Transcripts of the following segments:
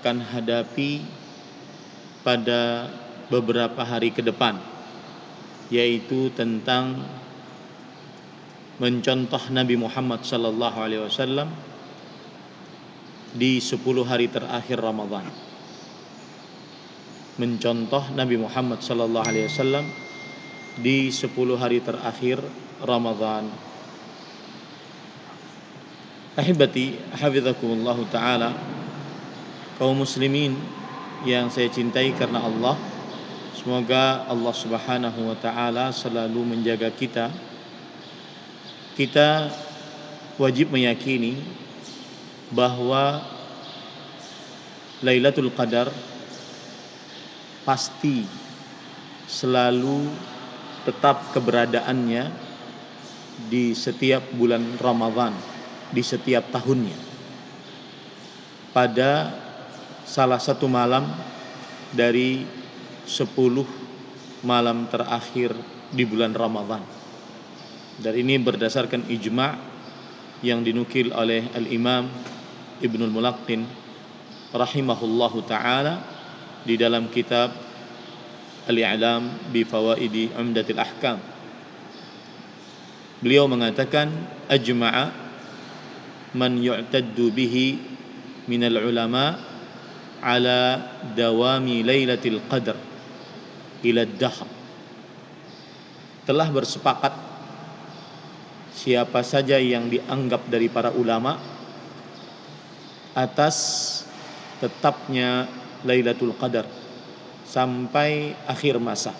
akan hadapi pada beberapa hari ke depan, yaitu tentang mencontoh Nabi Muhammad sallallahu alaihi wasallam di 10 hari terakhir Ramadan. Mencontoh Nabi Muhammad sallallahu alaihi wasallam di 10 hari terakhir Ramadan. Ahibati hafizakumullah taala, kaum muslimin yang saya cintai karena Allah, semoga Allah Subhanahu wa taala selalu menjaga kita. Kita wajib meyakini bahwa Lailatul Qadar pasti selalu tetap keberadaannya di setiap bulan Ramadan, di setiap tahunnya, pada salah satu malam dari 10 malam terakhir di bulan Ramadan. Dan ini berdasarkan ijma' yang dinukil oleh Al-Imam Ibnul Mulaqqin rahimahullahu ta'ala di dalam kitab Al-I'lam bi Fawaidi Umdatil Ahkam. Beliau mengatakan, ajma'a man yu'taddu bihi minal ulama ala dawami Lailatul Qadar ila ad-dahr. Telah bersepakat siapa saja yang dianggap dari para ulama atas tetapnya Lailatul Qadar sampai akhir masa.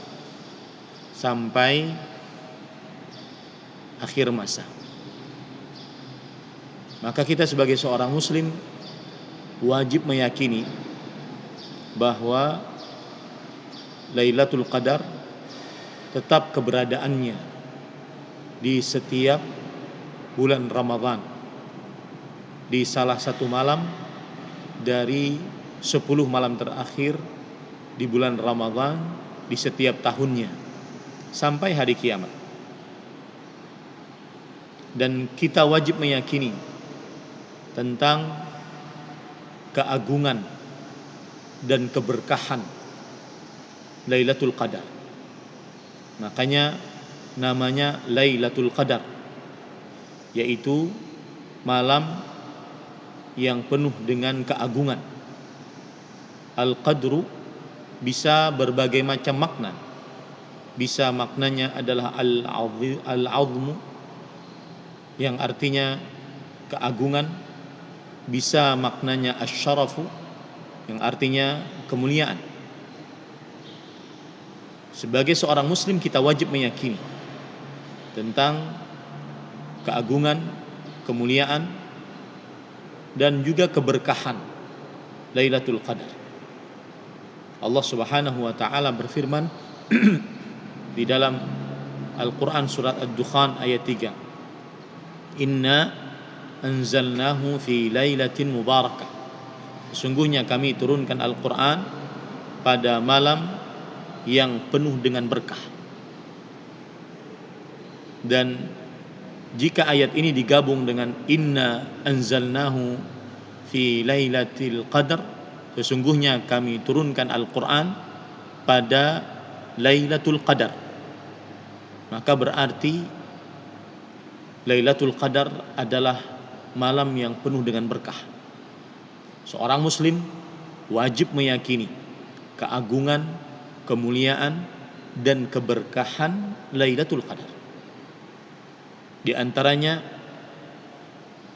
Sampai akhir masa. Maka kita sebagai seorang muslim wajib meyakini bahwa Lailatul Qadar tetap keberadaannya di setiap bulan Ramadan, di salah satu malam dari 10 malam terakhir di bulan Ramadan di setiap tahunnya sampai hari kiamat. Dan kita wajib meyakini tentang keagungan dan keberkahan Lailatul Qadar. Makanya namanya Lailatul Qadar, yaitu malam yang penuh dengan keagungan. Al-Qadru bisa berbagai macam makna. Bisa maknanya adalah al-azmu, yang artinya keagungan. Bisa maknanya asy-syarafu, yang artinya kemuliaan. Sebagai seorang muslim kita wajib meyakini tentang keagungan, kemuliaan, dan juga keberkahan Lailatul Qadar. Allah Subhanahu wa taala berfirman di dalam Al-Qur'an surat Ad-Dukhan ayat 3. Inna anzalnahu fi lailatin mubarakah. Sesungguhnya kami turunkan Al-Qur'an pada malam yang penuh dengan berkah. Dan jika ayat ini digabung dengan inna anzalnahu fi lailatul qadar, sesungguhnya kami turunkan Al-Qur'an pada Lailatul Qadar, maka berarti Lailatul Qadar adalah malam yang penuh dengan berkah. Seorang muslim wajib meyakini keagungan, kemuliaan, dan keberkahan Lailatul Qadar. Di antaranya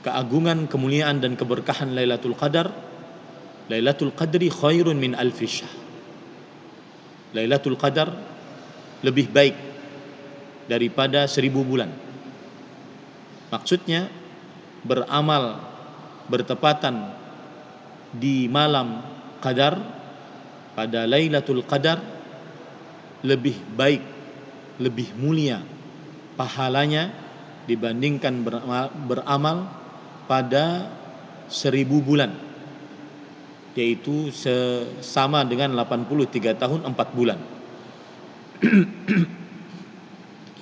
keagungan, kemuliaan, dan keberkahan Lailatul Qadar. Lailatul Qadri khairun min alfi syahr. Lailatul Qadar lebih baik daripada 1000 bulan. Maksudnya beramal bertepatan di malam Qadar pada Lailatul Qadar lebih baik, lebih mulia pahalanya dibandingkan beramal pada 1000 bulan, yaitu sama dengan 83 tahun 4 bulan.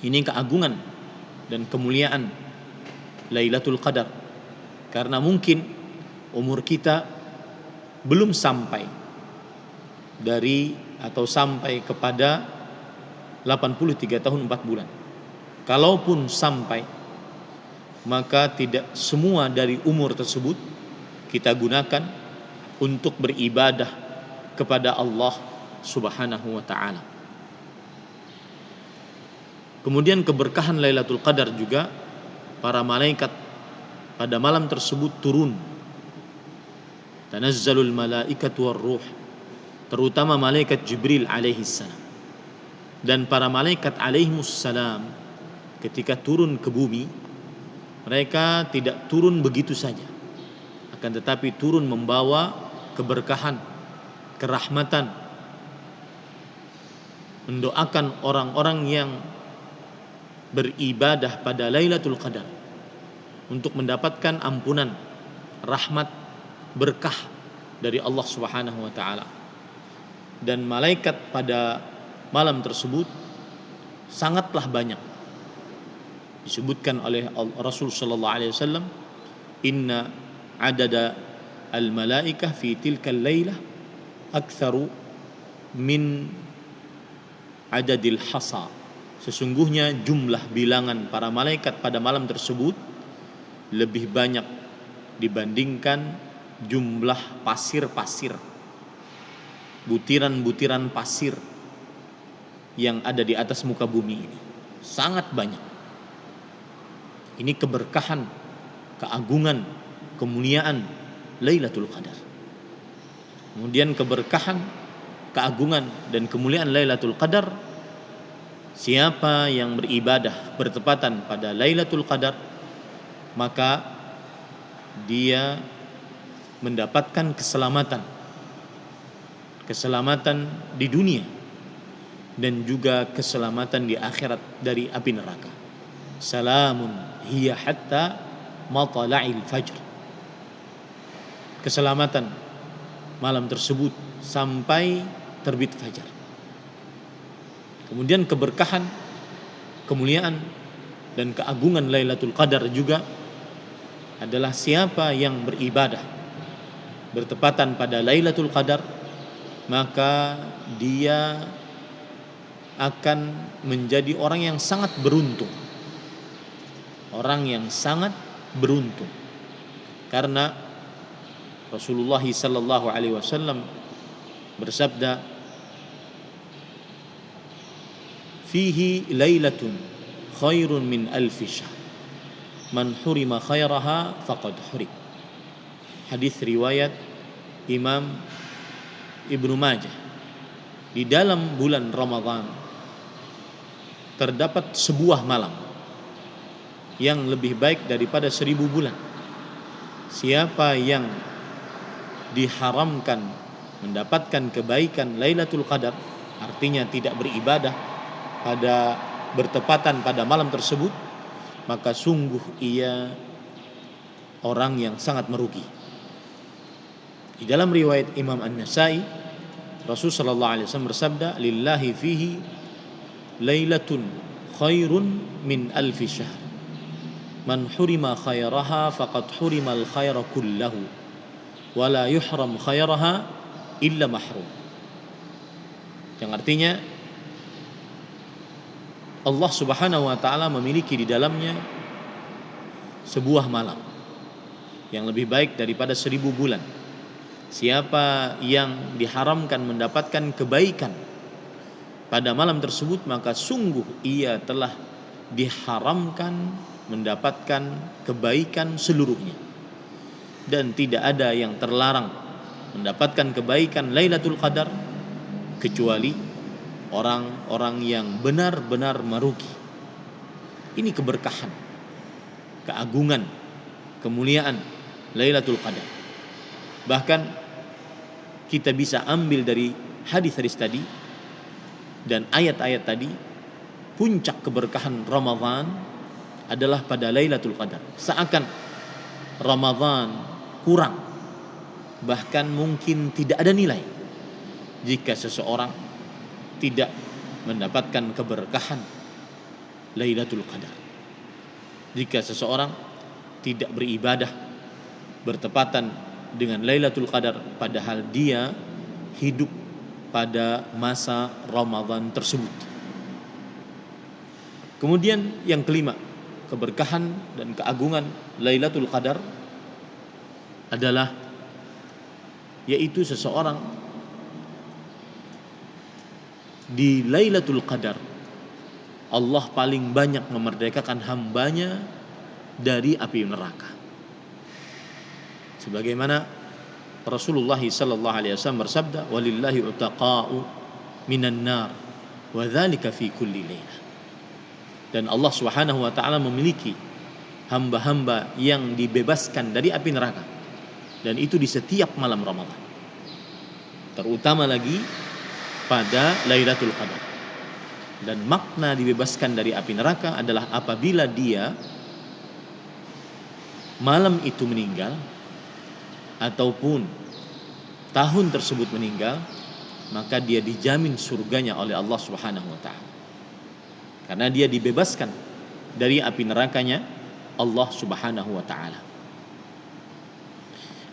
Ini keagungan dan kemuliaan Lailatul Qadar. Karena mungkin umur kita belum sampai dari atau sampai kepada 83 tahun 4 bulan. Kalaupun sampai, maka tidak semua dari umur tersebut kita gunakan untuk beribadah kepada Allah Subhanahu wa taala. Kemudian keberkahan Lailatul Qadar juga, para malaikat pada malam tersebut turun. Tanazzalul malaikatu war-ruh, terutama malaikat Jibril alaihi salam. Dan para malaikat alaihimus salam ketika turun ke bumi, mereka tidak turun begitu saja, akan tetapi turun membawa keberkahan, kerahmatan, mendoakan orang-orang yang beribadah pada Lailatul Qadar untuk mendapatkan ampunan, rahmat, berkah dari Allah Subhanahu wa taala. Dan malaikat pada malam tersebut sangatlah banyak. Disebutkan oleh Rasul sallallahu alaihi wasallam, inna adada al-malaikah fi tilka al-lailah aktsaru min adadil hasa. Sesungguhnya jumlah bilangan para malaikat pada malam tersebut lebih banyak dibandingkan jumlah pasir-pasir, butiran-butiran pasir yang ada di atas muka bumi ini. Sangat banyak. Ini keberkahan, keagungan, kemuliaan Lailatul Qadar. Kemudian keberkahan, keagungan dan kemuliaan Lailatul Qadar, siapa yang beribadah bertepatan pada Lailatul Qadar, maka dia mendapatkan keselamatan di dunia dan juga keselamatan di akhirat dari api neraka. Salamun hiya hatta matla'il fajr. Keselamatan malam tersebut sampai terbit fajar. Kemudian keberkahan, kemuliaan dan keagungan Lailatul Qadar juga adalah siapa yang beribadah bertepatan pada Lailatul Qadar, maka dia akan menjadi orang yang sangat beruntung. Orang yang sangat beruntung. Karena Rasulullah sallallahu alaihi wasallam bersabda, fihi lailatun khairun min alfi syahr, man hurima khairaha faqad hurim. Hadis riwayat Imam Ibnu Majah. Di dalam bulan Ramadan terdapat sebuah malam yang lebih baik daripada 1000 bulan. Siapa yang diharamkan mendapatkan kebaikan Lailatul Qadar, artinya tidak beribadah pada bertepatan pada malam tersebut, maka sungguh ia orang yang sangat merugi. Di dalam riwayat Imam An-Nasai, Rasul sallallahu alaihi wasallam bersabda, lillahi fihi lailatun khairun min alfi syahr, man hurima khairaha faqad hurimal khaira kullahu wa la yuhram khairaha illa mahrum. Yang artinya Allah Subhanahu wa taala memiliki di dalamnya sebuah malam yang lebih baik daripada 1000 bulan. Siapa yang diharamkan mendapatkan kebaikan pada malam tersebut, maka sungguh ia telah diharamkan mendapatkan kebaikan seluruhnya. Dan tidak ada yang terlarang mendapatkan kebaikan Lailatul Qadar kecuali orang-orang yang benar-benar merugi. Ini keberkahan, keagungan, kemuliaan Lailatul Qadar. Bahkan kita bisa ambil dari hadis-hadis tadi dan ayat-ayat tadi, puncak keberkahan Ramadan adalah pada Lailatul Qadar. Seakan Ramadan kurang, bahkan mungkin tidak ada nilai jika seseorang tidak mendapatkan keberkahan Lailatul Qadar. Jika seseorang tidak beribadah bertepatan dengan Lailatul Qadar padahal dia hidup pada masa Ramadan tersebut. Kemudian yang kelima, keberkahan dan keagungan Lailatul Qadar adalah yaitu seseorang di Lailatul Qadar Allah paling banyak memerdekakan hambanya dari api neraka. Sebagaimana Rasulullah sallallahu alaihi wasallam bersabda, "Walillahi utaqa'u minan nar wa dzalika fi kulli lailah." Dan Allah Subhanahu wa taala memiliki hamba-hamba yang dibebaskan dari api neraka, dan itu di setiap malam Ramadan. Terutama lagi pada Lailatul Qadar. Dan makna dibebaskan dari api neraka adalah apabila dia malam itu meninggal ataupun tahun tersebut meninggal, maka dia dijamin surganya oleh Allah Subhanahu wa taala. Karena dia dibebaskan dari api nerakanya Allah Subhanahu wa taala.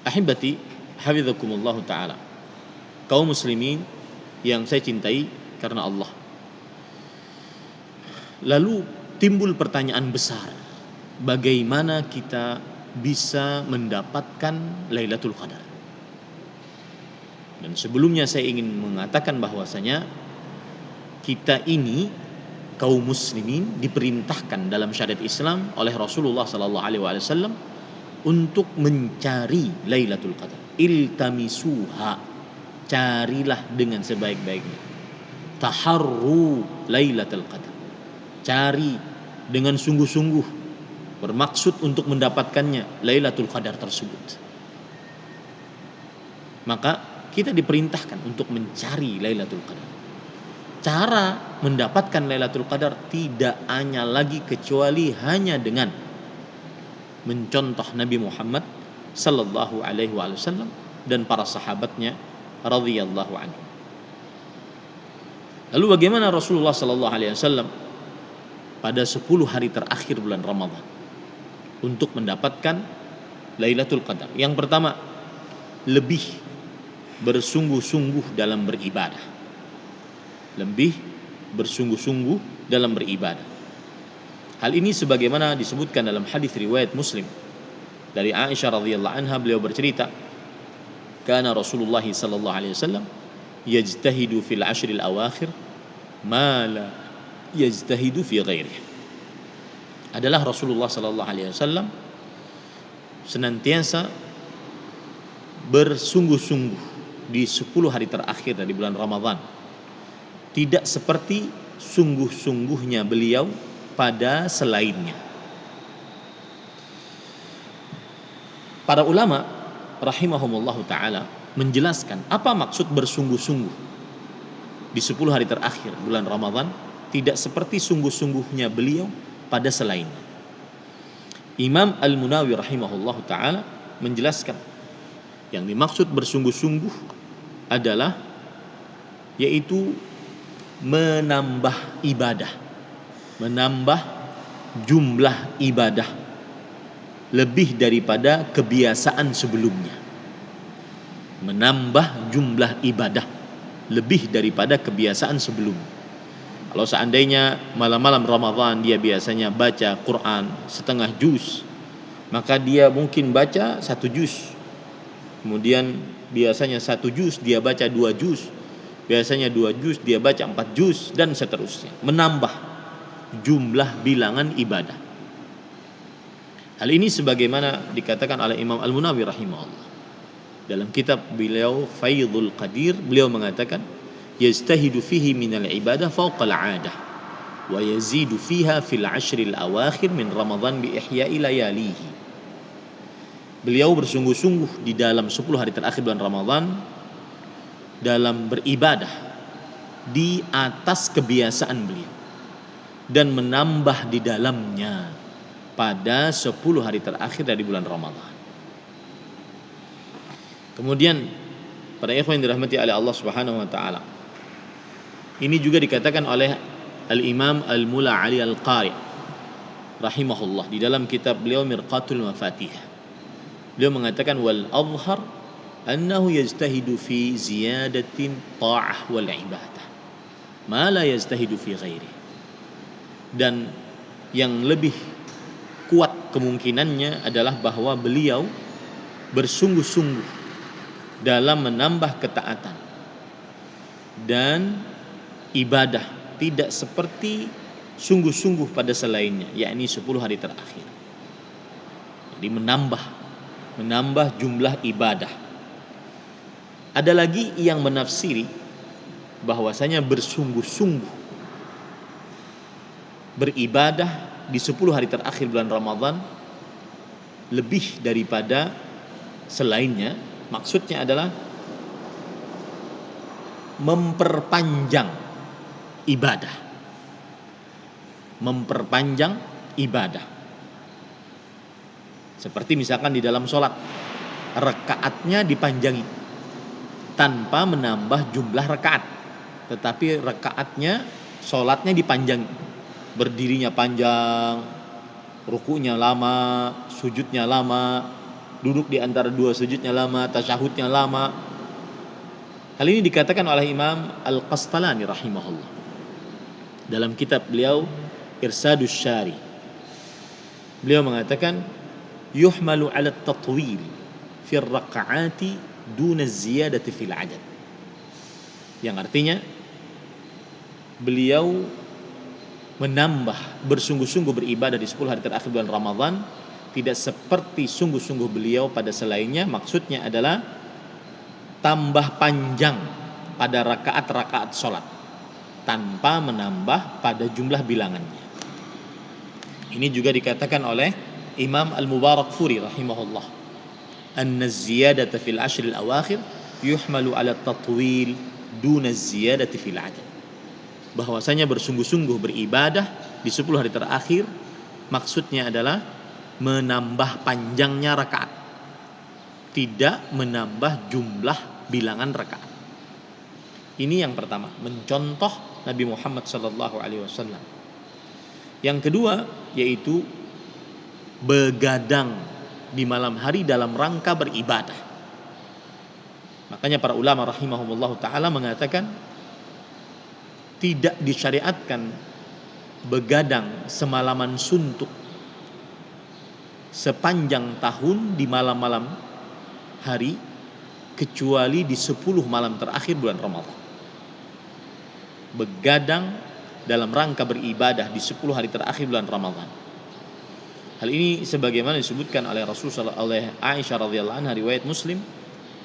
Ahibati hafizakumullah taala. Kaum muslimin yang saya cintai karena Allah. Lalu timbul pertanyaan besar, bagaimana kita bisa mendapatkan Lailatul Qadar? Dan sebelumnya saya ingin mengatakan bahwasanya kita ini kaum muslimin diperintahkan dalam syariat Islam oleh Rasulullah sallallahu alaihi wasallam untuk mencari Lailatul Qadar. Iltamisuha, carilah dengan sebaik-baiknya. Taharru Lailatul Qadar, cari dengan sungguh-sungguh, bermaksud untuk mendapatkannya Lailatul Qadar tersebut. Maka kita diperintahkan untuk mencari Lailatul Qadar. Cara mendapatkan Lailatul Qadar tidak hanya lagi kecuali hanya dengan mencontoh Nabi Muhammad sallallahu alaihi wasallam dan para sahabatnya radhiyallahu anhu. Lalu bagaimana Rasulullah sallallahu alaihi wasallam pada 10 hari terakhir bulan Ramadan untuk mendapatkan Lailatul Qadar? Yang pertama, lebih bersungguh-sungguh dalam beribadah. Lebih bersungguh-sungguh dalam beribadah. Hal ini sebagaimana disebutkan dalam hadis riwayat Muslim dari Aisyah radhiyallahu anha, beliau bercerita, "Kana Rasulullah sallallahu alaihi wasallam yajtahidu fil ashril awakhir ma la yajtahidu fi ghairihi." Adalah Rasulullah sallallahu alaihi wasallam senantiasa bersungguh-sungguh di 10 hari terakhir dari bulan Ramadan, tidak seperti sungguh-sungguhnya beliau pada selainnya. Para ulama rahimahumullahu ta'ala menjelaskan apa maksud bersungguh-sungguh di 10 hari terakhir bulan Ramadan, tidak seperti sungguh-sungguhnya beliau pada selainnya. Imam Al-Munawi rahimahullahu ta'ala menjelaskan yang dimaksud bersungguh-sungguh adalah yaitu menambah ibadah, menambah jumlah ibadah lebih daripada kebiasaan sebelumnya. Menambah jumlah ibadah lebih daripada kebiasaan sebelumnya. Kalau seandainya malam-malam Ramadan dia biasanya baca Quran setengah juz, maka dia mungkin baca 1 juz. Kemudian biasanya 1 juz dia baca 2 juz, biasanya 2 juz dia baca 4 juz, dan seterusnya. Menambah jumlah bilangan ibadah. Hal ini sebagaimana dikatakan oleh Imam Al-Munawi rahimahullah dalam kitab beliau Faidul Qadir. Beliau mengatakan, yajtahidu fihi minal ibadah fawqal 'adah wa yazidu fiha fil 'ashril awakhir min Ramadan bi ihya'i layalihi. Beliau bersungguh-sungguh di dalam 10 hari terakhir bulan Ramadan dalam beribadah di atas kebiasaan beliau dan menambah di dalamnya pada 10 hari terakhir dari bulan Ramadan. Kemudian para ikhwan yang dirahmati oleh Allah Subhanahu wa taala, ini juga dikatakan oleh Al-Imam Al-Mula Ali Al-Qari rahimahullah di dalam kitab beliau Mirqatul Mafatih. Beliau mengatakan wal azhar annahu yajtahidu fi ziyadatin ta'ah wal ibadah ma la yajtahidu fi ghairi. Dan yang lebih kuat kemungkinannya adalah bahwa beliau bersungguh-sungguh dalam menambah ketaatan dan ibadah, tidak seperti sungguh-sungguh pada selainnya, yakni 10 hari terakhir. Jadi menambah jumlah ibadah. Ada lagi yang menafsiri bahwasanya bersungguh-sungguh beribadah di 10 hari terakhir bulan Ramadan lebih daripada selainnya. Maksudnya adalah memperpanjang ibadah. Memperpanjang ibadah. Seperti misalkan di dalam sholat, rakaatnya dipanjangi tanpa menambah jumlah rakaat, tetapi rakaatnya, sholatnya dipanjangi. Berdirinya panjang, rukunya lama, sujudnya lama, duduk di antara dua sujudnya lama, tasyahudnya lama. Hal ini dikatakan oleh Imam Al-Qastalani rahimahullah dalam kitab beliau Irsadus Syari. Beliau mengatakan yuhmalu 'ala at-tatwil fi ar-raka'ati duna ziyadati fil 'adad. Yang artinya beliau menambah bersungguh-sungguh beribadah di 10 hari terakhir bulan Ramadan tidak seperti sungguh-sungguh beliau pada selainnya. Maksudnya adalah tambah panjang pada rakaat-rakaat sholat tanpa menambah pada jumlah bilangannya. Ini juga dikatakan oleh Imam Al-Mubarakfuri rahimahullah, anna ziyadata fil ashr al-awakhir yuhmalu ala tatwil duna ziyadati fil adad. Bahwasanya bersungguh-sungguh beribadah di 10 hari terakhir maksudnya adalah menambah panjangnya rakaat, tidak menambah jumlah bilangan rakaat. Ini yang pertama, mencontoh Nabi Muhammad sallallahu alaihi wasallam. Yang kedua yaitu begadang di malam hari dalam rangka beribadah. Makanya para ulama rahimahumullah ta'ala mengatakan tidak disyariatkan begadang semalaman suntuk sepanjang tahun di malam-malam hari kecuali di 10 malam terakhir bulan Ramadan. Begadang dalam rangka beribadah di 10 hari terakhir bulan Ramadan. Hal ini sebagaimana disebutkan oleh Rasulullah, oleh Aisyah radhiyallahu anha, riwayat Muslim,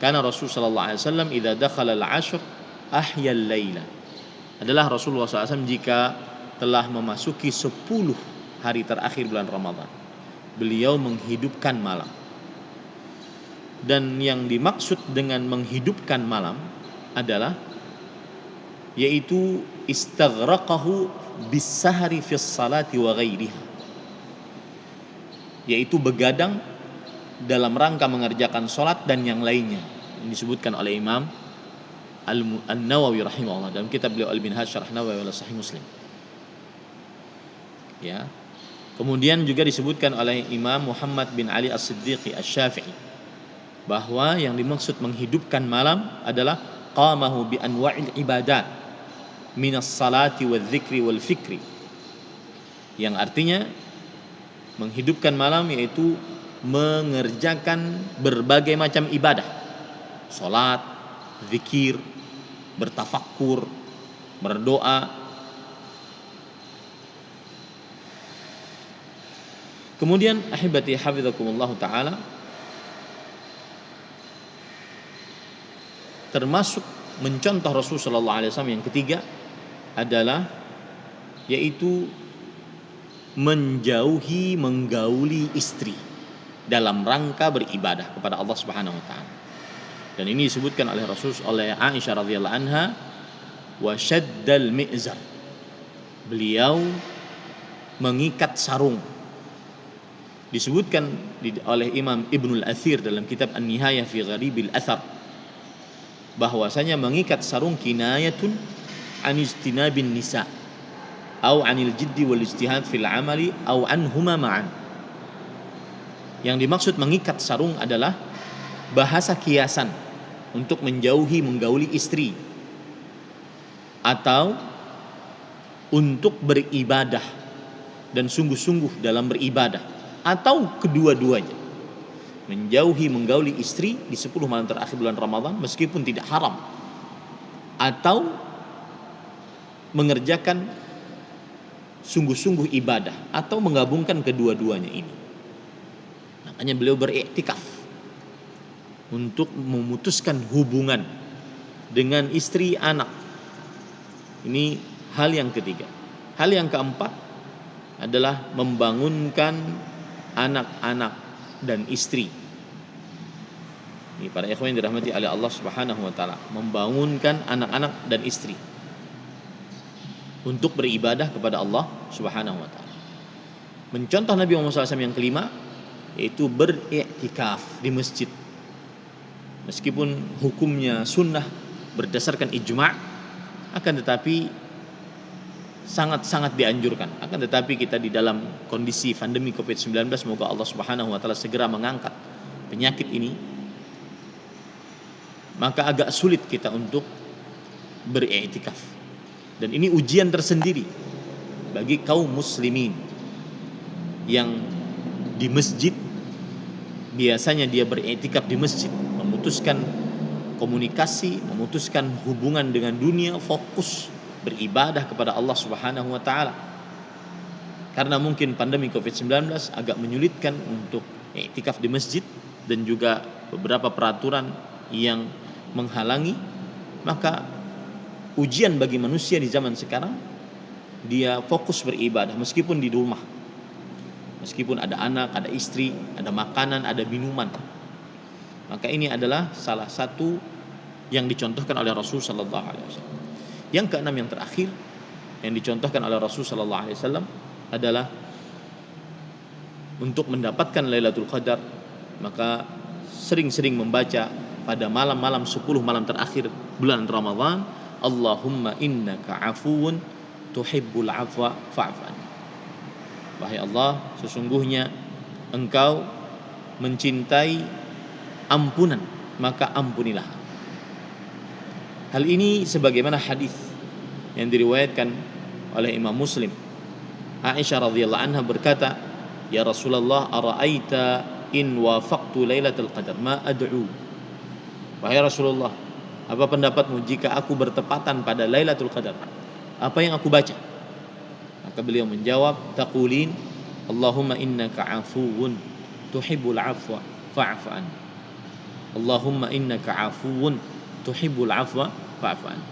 karena Rasulullah sallallahu alaihi wasallam idza dakhala al-'ashr ahya al-laila. Adalah Rasulullah SAW jika telah memasuki 10 hari terakhir bulan Ramadan, beliau menghidupkan malam. Dan yang dimaksud dengan menghidupkan malam adalah yaitu istaghraqahu bis-sahri fis salati wa ghairiha, yaitu begadang dalam rangka mengerjakan salat dan yang lainnya. Ini disebutkan oleh Imam An-Nawawi rahimahullah dalam kitab beliau Al-Minhaj Syarah Nawawi ala Sahih Muslim. Ya. Kemudian juga disebutkan oleh Imam Muhammad bin Ali As-Siddiqi Asy-Syafi'i bahwa yang dimaksud menghidupkan malam adalah qamahu bi anwa'il ibadat minas salati wadh-dzikri wal fikri. Yang artinya menghidupkan malam yaitu mengerjakan berbagai macam ibadah. Salat, zikir, bertafakkur, berdoa. Kemudian ahibati hafizakumullah ta'ala, termasuk mencontoh Rasul sallallahu alaihi wasallam yang ketiga adalah yaitu menggauli istri dalam rangka beribadah kepada Allah Subhanahu wa taala. Dan ini disebutkan oleh oleh Aisyah radhiyallahu anha, wa syaddal mi'zar. Beliau mengikat sarung. Disebutkan oleh Imam Ibnul Athir dalam kitab An-Nihayah fi Gharibil Athar bahwasanya mengikat sarung kinayatun an ijtinabin nisa au anil jiddi wal ijtihad fil amali au anhuma ma'an. Yang dimaksud mengikat sarung adalah bahasa kiasan untuk menjauhi menggauli istri atau untuk beribadah dan sungguh-sungguh dalam beribadah, atau kedua-duanya. Menjauhi menggauli istri di 10 malam terakhir bulan Ramadan meskipun tidak haram, atau mengerjakan sungguh-sungguh ibadah, atau menggabungkan kedua-duanya ini. Makanya beliau beriktikaf untuk memutuskan hubungan dengan istri, anak. Ini hal yang ketiga. Hal yang keempat adalah membangunkan anak-anak dan istri. Ini para ikhwan yang dirahmati oleh Allah Subhanahu wa taala, membangunkan anak-anak dan istri untuk beribadah kepada Allah Subhanahu wa taala. Mencontoh Nabi Muhammad SAW yang kelima, yaitu beriktikaf di masjid. Meskipun hukumnya sunnah berdasarkan ijma', akan tetapi sangat-sangat dianjurkan. Akan tetapi kita di dalam kondisi pandemi COVID-19, semoga Allah Subhanahu wa taala segera mengangkat penyakit ini, maka agak sulit kita untuk beriktikaf. Dan ini ujian tersendiri bagi kaum muslimin yang di masjid, biasanya dia beriktikaf di masjid, memutuskan komunikasi, memutuskan hubungan dengan dunia, fokus beribadah kepada Allah Subhanahu wa taala. Karena mungkin pandemi Covid-19 agak menyulitkan untuk iktikaf di masjid dan juga beberapa peraturan yang menghalangi, maka ujian bagi manusia di zaman sekarang, dia fokus beribadah meskipun di rumah. Meskipun ada anak, ada istri, ada makanan, ada minuman. Maka ini adalah salah satu yang dicontohkan oleh Rasul sallallahu alaihi wasallam. Yang keenam, yang terakhir, yang dicontohkan oleh Rasul sallallahu alaihi wasallam adalah untuk mendapatkan Lailatul Qadar, maka sering-sering membaca pada malam-malam 10 malam terakhir bulan Ramadan, Allahumma innaka afuwun tuhibbul afwa fa'fu anni. Wahai Allah, sesungguhnya Engkau mencintai ampunan, maka ampunilah. Hal ini sebagaimana hadis yang diriwayatkan oleh Imam Muslim. Aisyah radhiyallahu anha berkata, "Ya Rasulullah, ara'aita in wafaqtu Lailatul Qadar ma ad'u?" Wahai Rasulullah, apa pendapatmu jika aku bertepatan pada Lailatul Qadar? Apa yang aku baca? Maka beliau menjawab, taqulin Allahumma innaka afuwun tuhibbul afwa fa'fu anni. Allahumma innaka afuwun tuhibbul afwa fa'fu anni.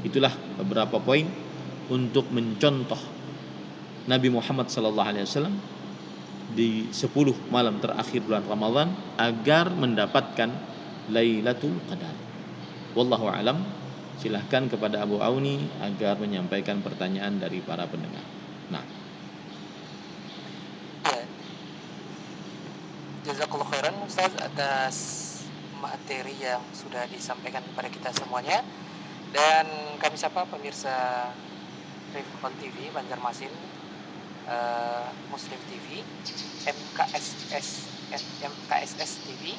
Itulah beberapa poin untuk mencontoh Nabi Muhammad sallallahu alaihi wasallam di 10 malam terakhir bulan Ramadan agar mendapatkan Lailatul Qadar. Wallahu alam. Silahkan kepada Abu Auni agar menyampaikan pertanyaan dari para pendengar. Nah, ya, jazakallahu khairan Ustaz atas materi yang sudah disampaikan kepada kita semuanya. Dan kami sapa pemirsa Rifkon TV, Banjarmasin, Muslim TV, MKSS TV,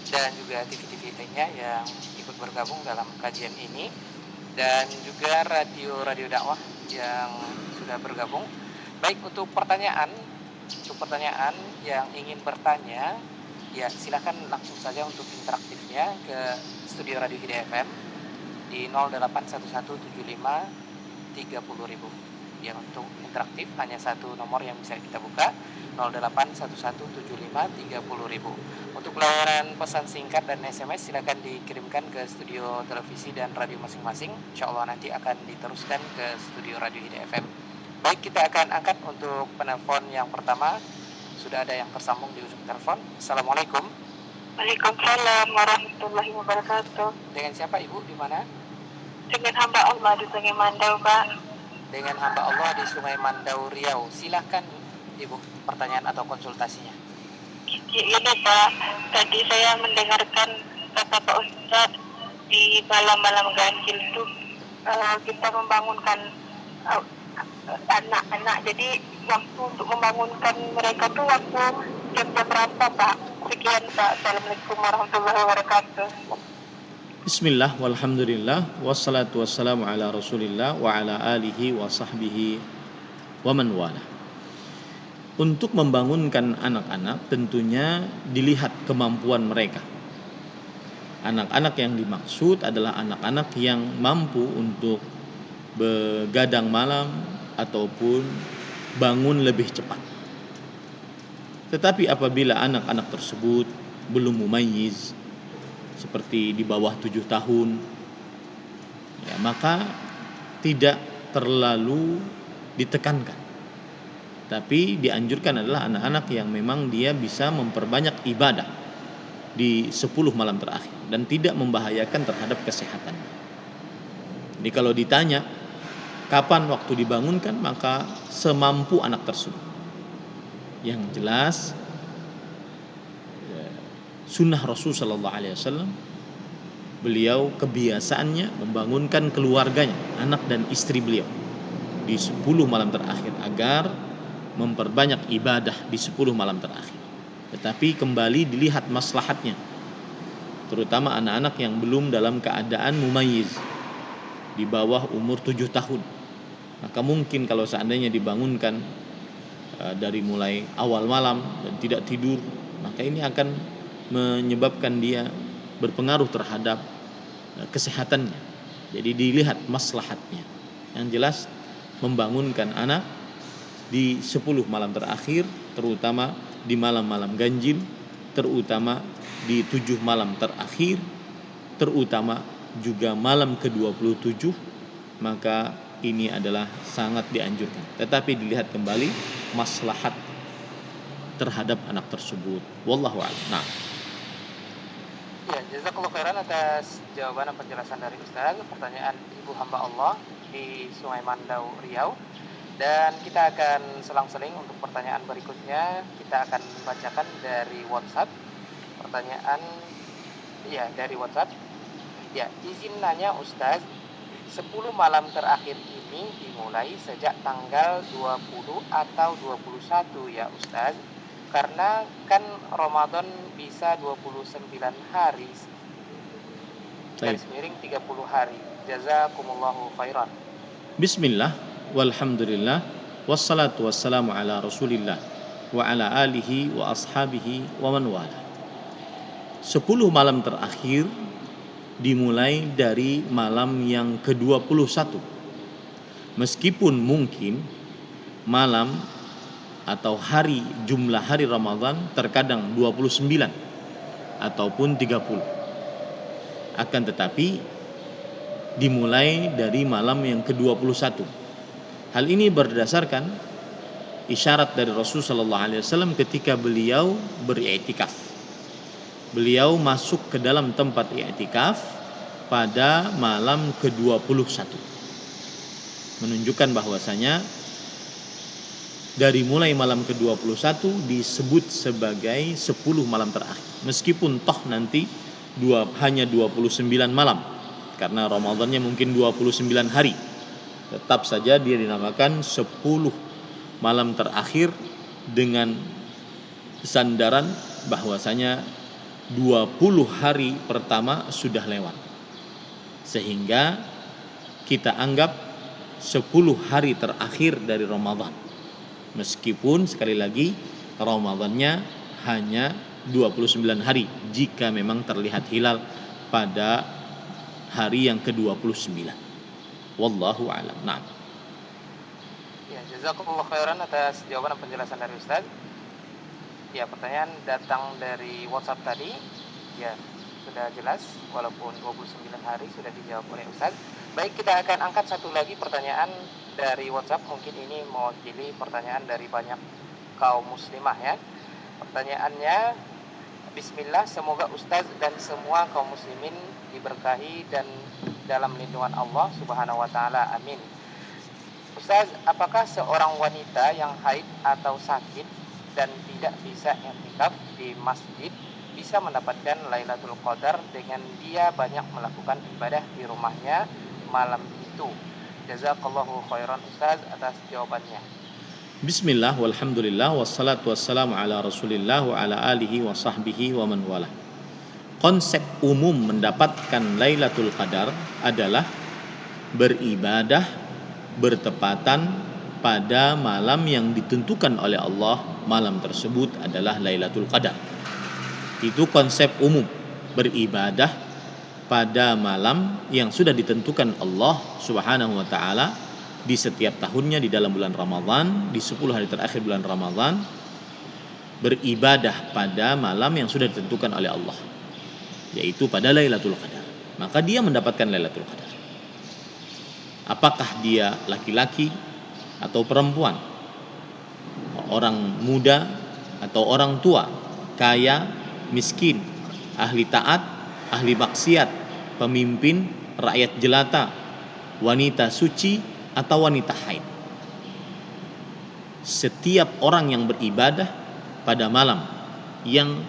dan juga TV-TV lainnya yang ikut bergabung dalam kajian ini, dan juga radio dakwah yang sudah bergabung. Baik, untuk pertanyaan yang ingin bertanya, ya silakan langsung saja untuk interaktifnya ke studio Radio Hidayah FM di 0817530.000. Ya, untuk interaktif hanya satu nomor yang bisa kita buka, 0817530.000. Untuk pelayanan pesan singkat dan SMS silakan dikirimkan ke studio televisi dan radio masing-masing. Insyaallah nanti akan diteruskan ke studio Radio Hidayah FM. Baik, kita akan angkat untuk penelpon yang pertama. Sudah ada yang tersambung di ujung telepon. Assalamualaikum. Waalaikumsalam warahmatullahi wabarakatuh. Dengan siapa Ibu? Di mana? Dengan hamba Allah di Sungai Mandau, Pak. Dengan hamba Allah di Sungai Mandau, Riau. Silahkan Ibu, pertanyaan atau konsultasinya. Ini Pak, tadi saya mendengarkan kata Pak Ustaz di malam-malam ganjil itu kita membangunkan anak-anak. Jadi waktu untuk membangunkan mereka tuh waktu jam berapa Pak? Sekian Pak. Assalamualaikum warahmatullahi wabarakatuh. Bismillah, walhamdulillah, wassalatu wassalamu ala rasulillah wa ala alihi wa sahbihi wa man wala. Untuk membangunkan anak-anak tentunya dilihat kemampuan mereka. Anak-anak yang dimaksud adalah anak-anak yang mampu untuk begadang malam ataupun bangun lebih cepat. Tetapi apabila anak-anak tersebut belum mumayyiz, seperti di bawah 7 tahun, ya, maka tidak terlalu ditekankan. Tapi dianjurkan adalah anak-anak yang memang dia bisa memperbanyak ibadah di 10 malam terakhir dan tidak membahayakan terhadap kesehatan. Jadi kalau ditanya kapan waktu dibangunkan, maka semampu anak tersebut. Yang jelas sunnah Rasul sallallahu alaihi wasallam, beliau kebiasaannya membangunkan keluarganya, anak dan istri beliau di 10 malam terakhir agar memperbanyak ibadah di 10 malam terakhir. Tetapi kembali dilihat maslahatnya, terutama anak-anak yang belum dalam keadaan mumayyiz, di bawah umur 7 tahun. Maka mungkin kalau seandainya dibangunkan dari mulai awal malam dan tidak tidur, maka ini akan menyebabkan dia berpengaruh terhadap kesehatannya. Jadi dilihat maslahatnya. Yang jelas membangunkan anak di 10 malam terakhir, terutama di malam-malam ganjil, terutama di 7 malam terakhir, terutama juga malam ke-27, maka ini adalah sangat dianjurkan. Tetapi dilihat kembali maslahat terhadap anak tersebut. Wallahu a'lam. Nah, Ya, jazakallahu khairan atas jawaban dan penjelasan dari Ustaz. Pertanyaan Ibu hamba Allah di Sungai Mandau, Riau. Dan kita akan selang-seling untuk pertanyaan berikutnya. Kita akan bacakan dari WhatsApp. Pertanyaan dari WhatsApp. Ya, izin nanya Ustaz, 10 malam terakhir ini dimulai sejak tanggal 20 atau 21 ya Ustaz? Karena kan Ramadan bisa 29 hari, garis miring 30 hari. Jazakumullahu khairan. Bismillah, walhamdulillah, wassalatu wassalamu ala rasulillah wa ala alihi wa ashabihi wa man wala. 10 malam terakhir dimulai dari malam yang ke-21. Meskipun mungkin malam atau hari, jumlah hari Ramadan terkadang 29 ataupun 30. Akan tetapi dimulai dari malam yang ke-21. Hal ini berdasarkan isyarat dari Rasul sallallahu alaihi wasallam ketika beliau beriktikaf. Beliau masuk ke dalam tempat i'tikaf pada malam ke-21. Menunjukkan bahwasanya dari mulai malam ke-21 disebut sebagai 10 malam terakhir. Meskipun toh nanti hanya 29 malam, karena Ramadannya mungkin 29 hari, tetap saja dia dinamakan 10 malam terakhir dengan sandaran bahwasanya 20 hari pertama sudah lewat, sehingga kita anggap 10 hari terakhir dari Ramadan. Meskipun sekali lagi Ramadannya hanya 29 hari jika memang terlihat hilal pada hari yang ke-29. Wallahu a'lam. Nah. Ya, jazakumullah khairan atas jawaban dan penjelasan dari Ustaz. Ya, pertanyaan datang dari WhatsApp tadi. Ya, sudah jelas walaupun 29 hari sudah dijawab oleh Ustaz. Baik, kita akan angkat satu lagi pertanyaan dari WhatsApp. Mungkin ini mewakili pertanyaan dari banyak kaum muslimah ya. Pertanyaannya, Bismillah, semoga Ustaz dan semua kaum muslimin diberkahi dan dalam lindungan Allah Subhanahu wa taala. Amin. Ustaz, apakah seorang wanita yang haid atau sakit dan tidak bisa i'tikaf di masjid bisa mendapatkan Lailatul Qadar dengan dia banyak melakukan ibadah di rumahnya malam itu? Jazakallahu khairan Ustaz atas jawabannya. Bismillah, walhamdulillah, wassalatu wassalamu ala rasulillah wa ala alihi wa sahbihi wa man wala. Konsep umum mendapatkan Lailatul Qadar adalah beribadah bertepatan pada malam yang ditentukan oleh Allah. Malam tersebut adalah Lailatul Qadar. Itu konsep umum, beribadah pada malam yang sudah ditentukan Allah Subhanahu wa taala di setiap tahunnya di dalam bulan Ramadan, di 10 hari terakhir bulan Ramadan, beribadah pada malam yang sudah ditentukan oleh Allah, yaitu pada Lailatul Qadar. Maka dia mendapatkan Lailatul Qadar. Apakah dia laki-laki atau perempuan, orang muda atau orang tua, kaya, miskin, ahli taat, ahli maksiat, pemimpin, rakyat jelata, wanita suci atau wanita haid. Setiap orang yang beribadah pada malam yang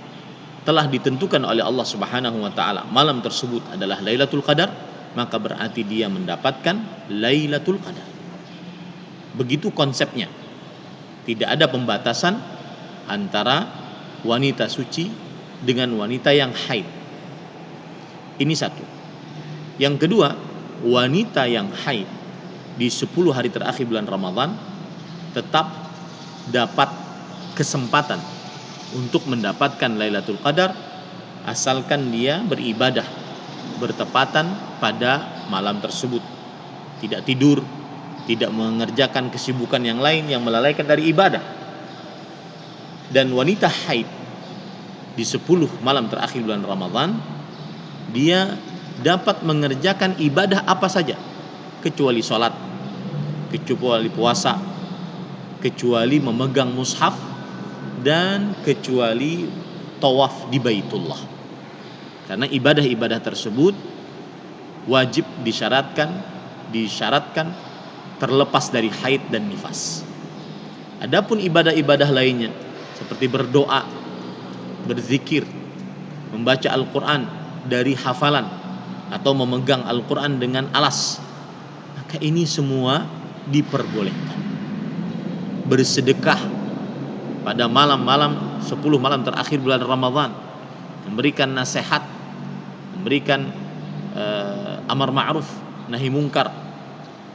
telah ditentukan oleh Allah Subhanahu wa taala, malam tersebut adalah Lailatul Qadar, maka berarti dia mendapatkan Lailatul Qadar. Begitu konsepnya. Tidak ada pembatasan antara wanita suci dengan wanita yang haid. Ini satu. Yang kedua, wanita yang haid di 10 hari terakhir bulan Ramadan tetap dapat kesempatan untuk mendapatkan Lailatul Qadar asalkan dia beribadah bertepatan pada malam tersebut. Tidak tidur, tidak mengerjakan kesibukan yang lain yang melalaikan dari ibadah. Dan wanita haid di 10 malam terakhir bulan Ramadan, dia dapat mengerjakan ibadah apa saja kecuali sholat, kecuali puasa, kecuali memegang mushaf, dan kecuali tawaf di Baitullah. Karena ibadah-ibadah tersebut wajib disyaratkan terlepas dari haid dan nifas. Adapun ibadah-ibadah lainnya seperti berdoa, berzikir, membaca Al-Quran dari hafalan atau memegang Al-Quran dengan alas, maka ini semua diperbolehkan. Bersedekah pada malam-malam 10 malam terakhir bulan Ramadan, memberikan nasihat, memberikan amar ma'ruf nahi mungkar,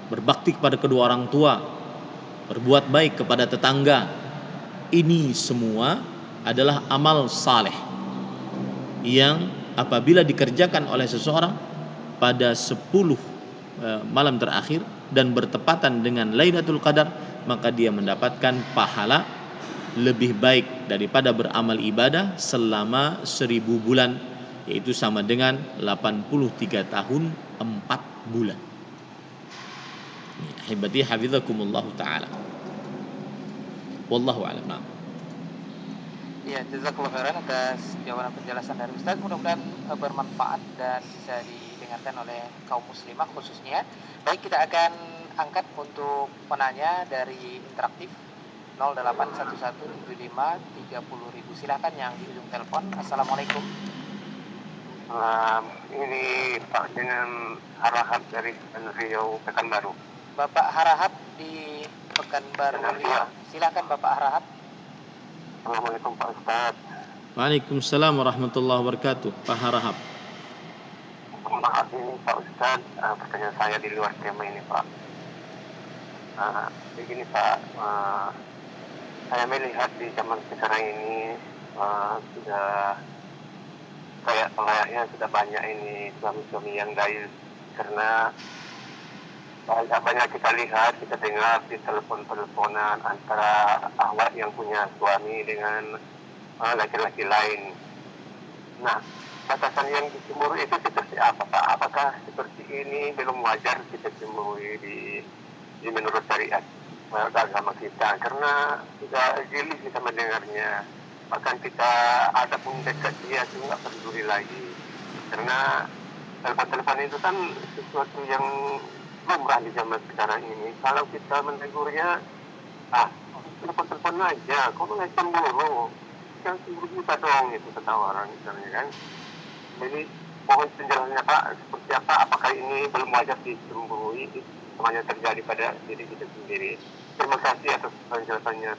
berbakti kepada kedua orang tua, berbuat baik kepada tetangga. Ini semua adalah amal saleh yang apabila dikerjakan oleh seseorang pada 10 malam terakhir dan bertepatan dengan Lailatul Qadar, maka dia mendapatkan pahala lebih baik daripada beramal ibadah selama 1000 bulan, yaitu sama dengan 83 tahun 4 bulan. Hibati hafizakumullah ta'ala. Wallahu a'lam. Ya, jazakallahu khairan atas jawaban penjelasan dari Ustaz. Mudah-mudahan bermanfaat dan bisa didengarkan oleh kaum muslimah khususnya. Baik, kita akan angkat untuk penanya dari interaktif 08117530000. Silakan yang di ujung telepon. Assalamualaikum. Ini Pak dengan Harahap dari Riau Pekanbaru. Bapak Harahap di Pekanbaru Riau. Silakan Bapak Harahap. Assalamualaikum Pak Ustaz. Waalaikumsalam warahmatullahi wabarakatuh. Pak Harahap. Maaf ini Pak Ustaz, pertanyaan saya di luar tema ini Pak. Begini Pak, saya melihat di zaman sekarang ini sudah layaknya sudah banyak ini suami-suami yang dayus, karena banyak kita lihat, kita dengar di telepon-teleponan antara ahwat yang punya suami dengan laki-laki lain. Nah, batasan yang dicemburui itu seperti apa Pak? Apakah seperti ini belum wajar kita cemburui di menurut syariat agama kita? Karena sudah jeli kita mendengarnya. Bahkan kita ada pun dekat dia itu nggak peduli lagi. Karena telepon-telepon itu kan sesuatu yang lumrah di zaman sekarang ini. Kalau kita menegurnya, telepon-telepon aja, kok nggak cemburu? Yang cemburu kita dong, itu kata orang misalnya kan. Jadi Mohon penjelasannya Pak, seperti apa? Apakah ini belum wajar dicemburui semuanya terjadi pada diri kita sendiri? Terima kasih atas penjelasannya.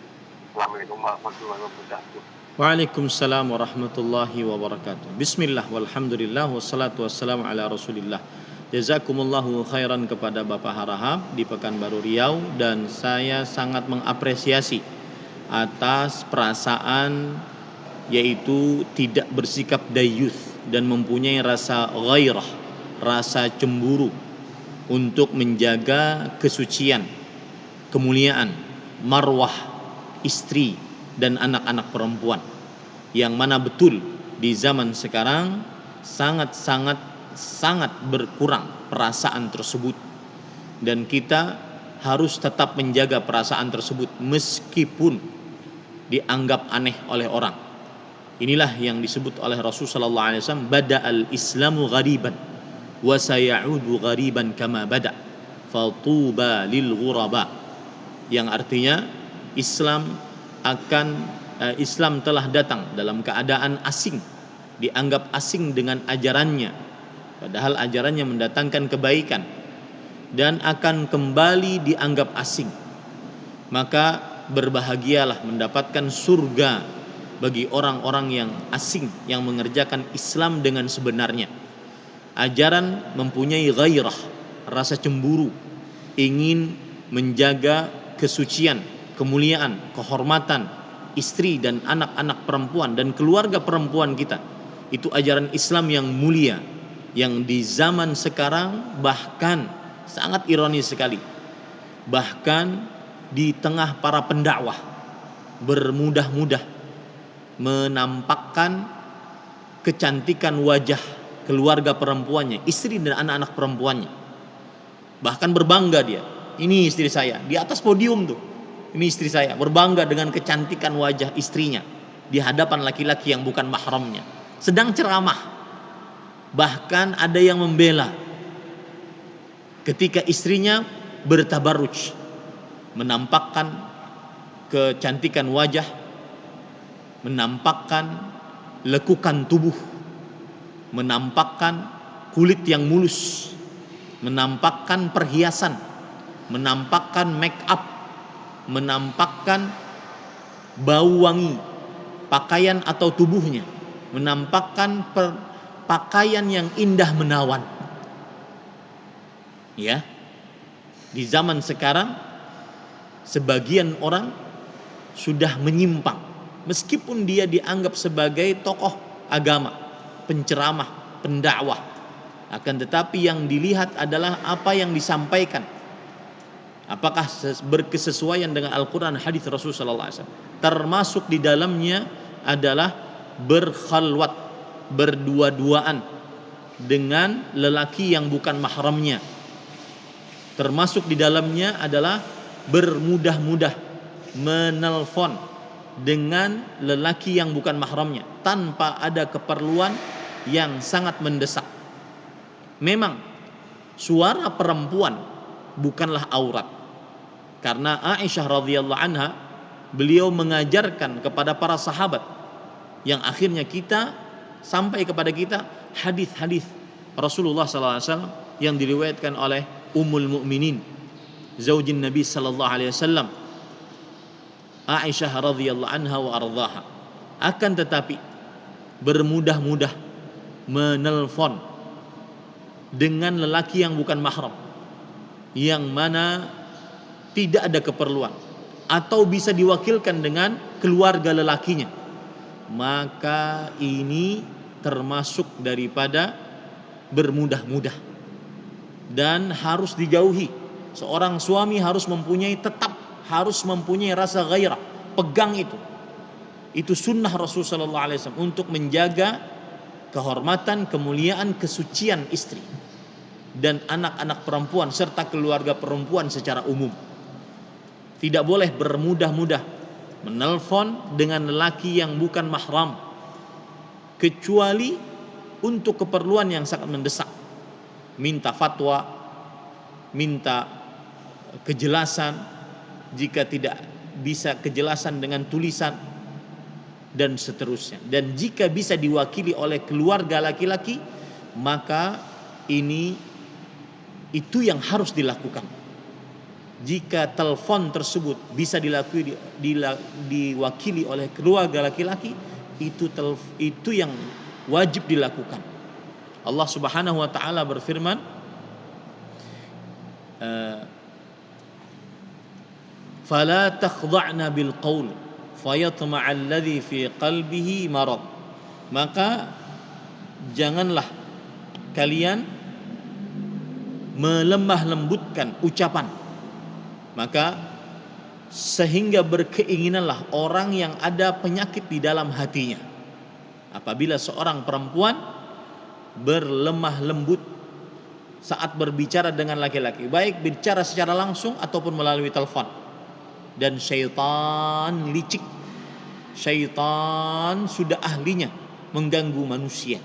Assalamualaikum warahmatullahi wabarakatuh. Waalaikumsalam warahmatullahi wabarakatuh. Bismillah walhamdulillah wassalatu wassalamu ala Rasulillah. Jazakumullahu khairan kepada Bapak Harahap di Pekanbaru Riau, dan saya sangat mengapresiasi atas perasaan yaitu tidak bersikap dayuth dan mempunyai rasa ghairah, rasa cemburu untuk menjaga kesucian, kemuliaan, marwah istri dan anak-anak perempuan, yang mana betul di zaman sekarang sangat berkurang perasaan tersebut, dan kita harus tetap menjaga perasaan tersebut meskipun dianggap aneh oleh orang. Inilah yang disebut oleh Rasulullah sallallahu alaihi wasallam, bada'al islamu ghariban wa sayaudu ghariban kama bada' fatuba lil ghuraba, yang artinya Islam telah datang dalam keadaan asing, dianggap asing dengan ajarannya, padahal ajarannya mendatangkan kebaikan, dan akan kembali dianggap asing. Maka berbahagialah mendapatkan surga bagi orang-orang yang asing yang mengerjakan Islam dengan sebenarnya. Ajaran mempunyai ghairah, rasa cemburu, ingin menjaga kesucian, kemuliaan, kehormatan istri dan anak-anak perempuan dan keluarga perempuan kita. Itu ajaran Islam yang mulia, yang di zaman sekarang bahkan sangat ironis sekali, bahkan di tengah para pendakwah bermudah-mudah menampakkan kecantikan wajah keluarga perempuannya, istri dan anak-anak perempuannya. Bahkan berbangga dia, ini istri saya, di atas podium tuh, ini istri saya, berbangga dengan kecantikan wajah istrinya di hadapan laki-laki yang bukan mahramnya, sedang ceramah. Bahkan ada yang membela ketika istrinya bertabarruj, menampakkan kecantikan wajah, menampakkan lekukan tubuh, menampakkan kulit yang mulus, menampakkan perhiasan, menampakkan make up, menampakkan bau wangi pakaian atau tubuhnya, menampakkan pakaian yang indah menawan. Ya, di zaman sekarang sebagian orang sudah menyimpang, meskipun dia dianggap sebagai tokoh agama, penceramah, pendakwah, akan tetapi yang dilihat adalah apa yang disampaikan, apakah berkesesuaian dengan Al-Quran, hadis Rasulullah SAW. Termasuk di dalamnya adalah berkhalwat, berdua-duaan dengan lelaki yang bukan mahramnya. Termasuk di dalamnya adalah bermudah-mudah menelpon dengan lelaki yang bukan mahramnya tanpa ada keperluan yang sangat mendesak. Memang suara perempuan bukanlah aurat, karena Aisyah radhiyallahu anha, beliau mengajarkan kepada para sahabat, yang akhirnya kita sampai kepada kita hadis-hadis Rasulullah SAW yang diriwayatkan oleh Ummul Mukminin, zaujin Nabi sallallahu alaihi wasallam, Aisyah radhiyallahu anha wa ardhaha. Akan tetapi bermudah-mudah menelpon dengan lelaki yang bukan mahram, yang mana tidak ada keperluan, atau bisa diwakilkan dengan keluarga lelakinya, maka ini termasuk daripada bermudah-mudah dan harus dijauhi. Seorang suami harus mempunyai rasa ghairah, pegang itu. Itu sunnah Rasulullah SAW untuk menjaga kehormatan, kemuliaan, kesucian istri dan anak-anak perempuan serta keluarga perempuan secara umum. Tidak boleh bermudah-mudah menelpon dengan lelaki yang bukan mahram, kecuali untuk keperluan yang sangat mendesak, minta fatwa, minta kejelasan, jika tidak bisa kejelasan dengan tulisan, dan seterusnya. Dan jika bisa diwakili oleh keluarga laki-laki, maka itu yang harus dilakukan. Jika telepon tersebut bisa diwakili oleh keluarga laki-laki, itu yang wajib dilakukan. Allah Subhanahu wa taala berfirman, fala takhdha'na bil qaul fayatma'a alladhi fi qalbihi marad. Maka janganlah kalian melemah lembutkan ucapan, maka sehingga berkeinginanlah orang yang ada penyakit di dalam hatinya. Apabila seorang perempuan berlemah lembut saat berbicara dengan laki-laki, baik bicara secara langsung ataupun melalui telepon. Dan syaitan licik, syaitan sudah ahlinya mengganggu manusia.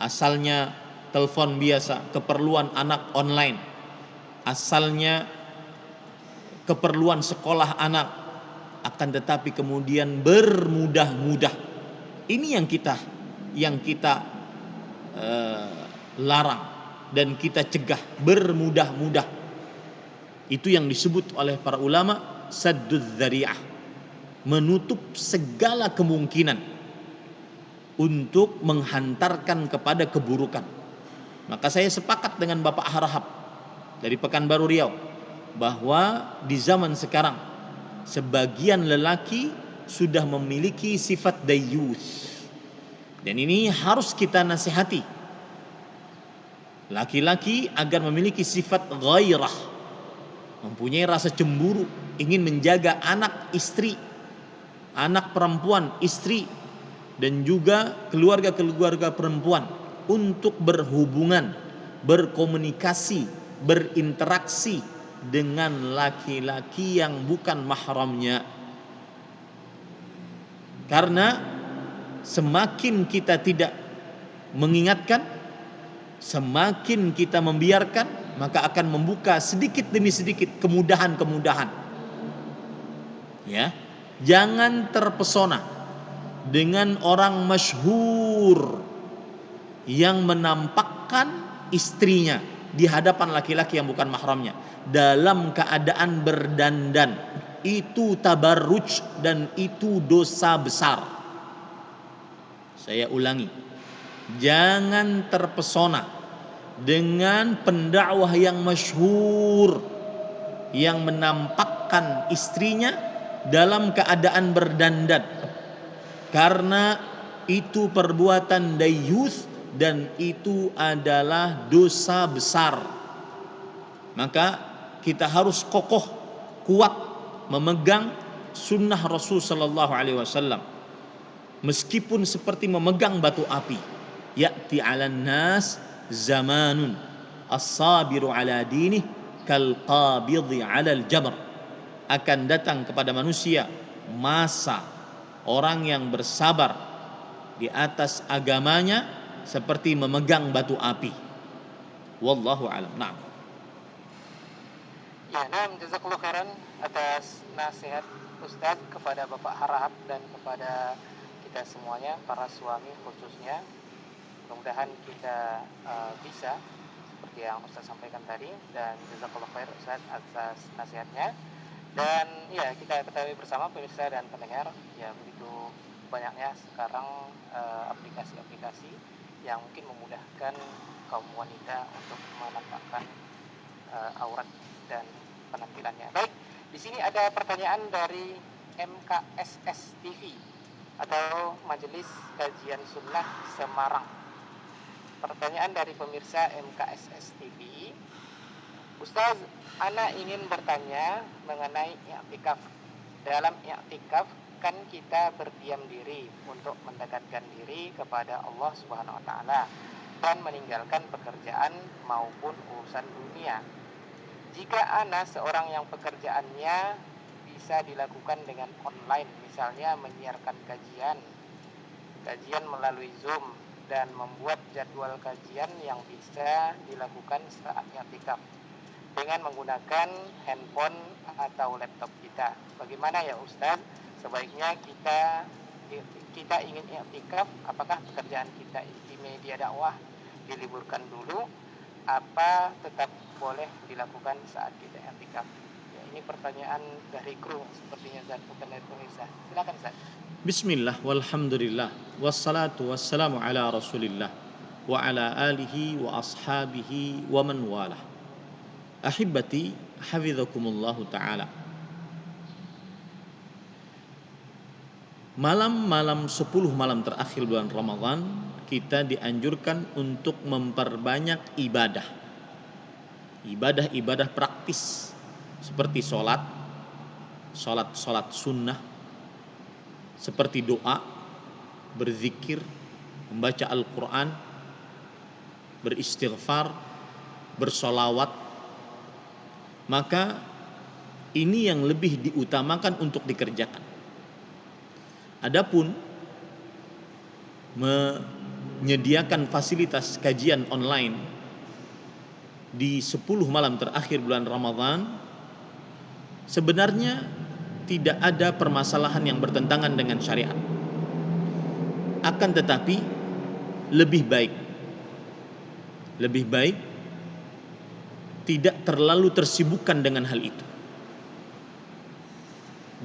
Asalnya telepon biasa, keperluan anak online, asalnya keperluan sekolah anak, akan tetapi kemudian bermudah-mudah. Ini yang kita larang dan kita cegah, bermudah-mudah. Itu yang disebut oleh para ulama sadduz dzari'ah, menutup segala kemungkinan untuk menghantarkan kepada keburukan. Maka saya sepakat dengan Bapak Harahap dari Pekanbaru Riau bahwa di zaman sekarang sebagian lelaki sudah memiliki sifat dayyus, dan ini harus kita nasihati laki-laki agar memiliki sifat ghairah, mempunyai rasa cemburu, ingin menjaga anak istri, anak perempuan istri, dan juga keluarga-keluarga perempuan untuk berhubungan, berkomunikasi, berinteraksi dengan laki-laki yang bukan mahramnya. Karena semakin kita tidak mengingatkan, semakin kita membiarkan, maka akan membuka sedikit demi sedikit kemudahan-kemudahan. Ya, jangan terpesona dengan orang masyhur yang menampakkan istrinya di hadapan laki-laki yang bukan mahramnya dalam keadaan berdandan. Itu tabarruj dan itu dosa besar. Saya ulangi, jangan terpesona dengan pendakwah yang masyhur yang menampakkan istrinya dalam keadaan berdandan, karena itu perbuatan dayyus dan itu adalah dosa besar. Maka kita harus kokoh, kuat memegang sunnah Rasul sallallahu alaihi wasallam, meskipun seperti memegang batu api. Ya'ti 'alan nas zamanun as-sabiru 'ala dinih kal qabidhi 'alal jamr. Akan datang kepada manusia masa orang yang bersabar di atas agamanya seperti memegang batu api. Wallahu a'lam. Na'am. Ya, jazakallahu khairan atas nasihat Ustaz kepada Bapak Harahap dan kepada kita semuanya, para suami khususnya. Mudah-mudahan kita bisa seperti yang Ustaz sampaikan tadi, dan jazakallahu khair Ustaz atas nasihatnya. Dan ya, kita ketahui bersama pemirsa dan pendengar, ya begitu banyaknya sekarang aplikasi-aplikasi yang mungkin memudahkan kaum wanita untuk menampakkan aurat dan penampilannya. Baik, di sini ada pertanyaan dari MKSS TV atau Majelis Kajian Sunnah Semarang. Pertanyaan dari pemirsa MKSS TV, Ustaz, ana ingin bertanya mengenai i'tikaf. Dalam i'tikaf kan kita berdiam diri untuk mendekatkan diri kepada Allah Subhanahu wa taala dan meninggalkan pekerjaan maupun urusan dunia. Jika ana seorang yang pekerjaannya bisa dilakukan dengan online, misalnya menyiarkan kajian melalui Zoom dan membuat jadwal kajian yang bisa dilakukan saat i'tikaf dengan menggunakan handphone atau laptop kita. Bagaimana ya Ustaz? Sebaiknya kita ingin i'tikaf, apakah pekerjaan kita di media dakwah diliburkan dulu, apa tetap boleh dilakukan saat kita i'tikaf? Ya, ini pertanyaan dari kru sepertinya Ustaz, bukan dari pemirsa. Silakan Ustaz. Bismillah walhamdulillah wassalatu wassalamu ala Rasulillah wa ala alihi wa ashabihi wa man walah. Ahibati hafizakumullahu taala. Malam-malam 10 malam terakhir bulan Ramadan kita dianjurkan untuk memperbanyak ibadah. Ibadah-ibadah praktis seperti sholat sunnah, seperti doa, berzikir, membaca Al-Quran, beristighfar, bersolawat. Maka ini yang lebih diutamakan untuk dikerjakan. Adapun menyediakan fasilitas kajian online di 10 malam terakhir bulan Ramadan, sebenarnya tidak ada permasalahan yang bertentangan dengan syariat. Akan tetapi lebih baik tidak terlalu tersibukkan dengan hal itu,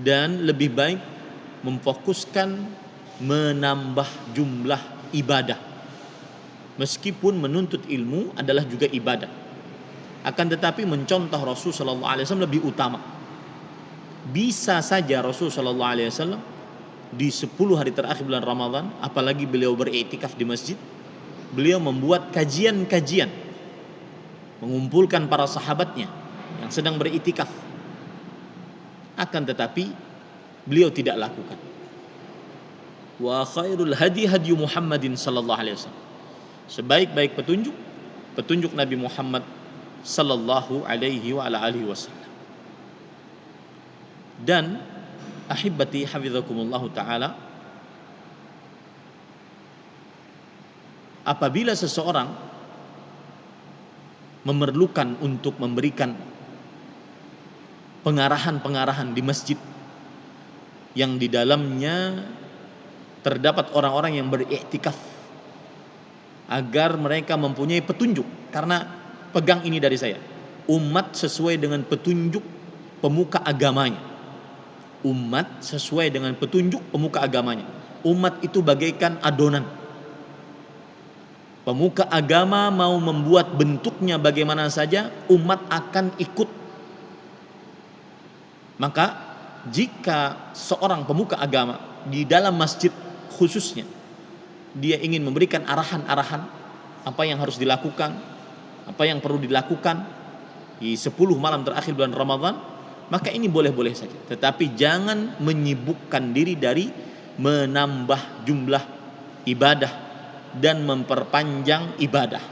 dan lebih baik memfokuskan menambah jumlah ibadah. Meskipun menuntut ilmu adalah juga ibadah, akan tetapi mencontoh Rasul sallallahu alaihi wasallam lebih utama. Bisa saja Rasul sallallahu alaihi wasallam di 10 hari terakhir bulan Ramadan, apalagi beliau beriktikaf di masjid, beliau membuat kajian-kajian, mengumpulkan para sahabatnya yang sedang beriktikaf. Akan tetapi beliau tidak lakukan. Wa khairul hadi hadi Muhammadin sallallahu alaihi wasallam. Sebaik-baik petunjuk Nabi Muhammad sallallahu alaihi wa ala alihi wasallam. Dan ahibati hafizakumullah taala, apabila seseorang memerlukan untuk memberikan pengarahan-pengarahan di masjid yang di dalamnya terdapat orang-orang yang beriktikaf, agar mereka mempunyai petunjuk. Karena pegang ini dari saya, umat sesuai dengan petunjuk pemuka agamanya. Umat sesuai dengan petunjuk pemuka agamanya. Umat itu bagaikan adonan. Pemuka agama mau membuat bentuknya bagaimana saja, umat akan ikut. Maka jika seorang pemuka agama di dalam masjid khususnya, dia ingin memberikan arahan-arahan apa yang harus dilakukan, apa yang perlu dilakukan di 10 malam terakhir bulan Ramadan, maka ini boleh-boleh saja. Tetapi jangan menyibukkan diri dari menambah jumlah ibadah dan memperpanjang ibadah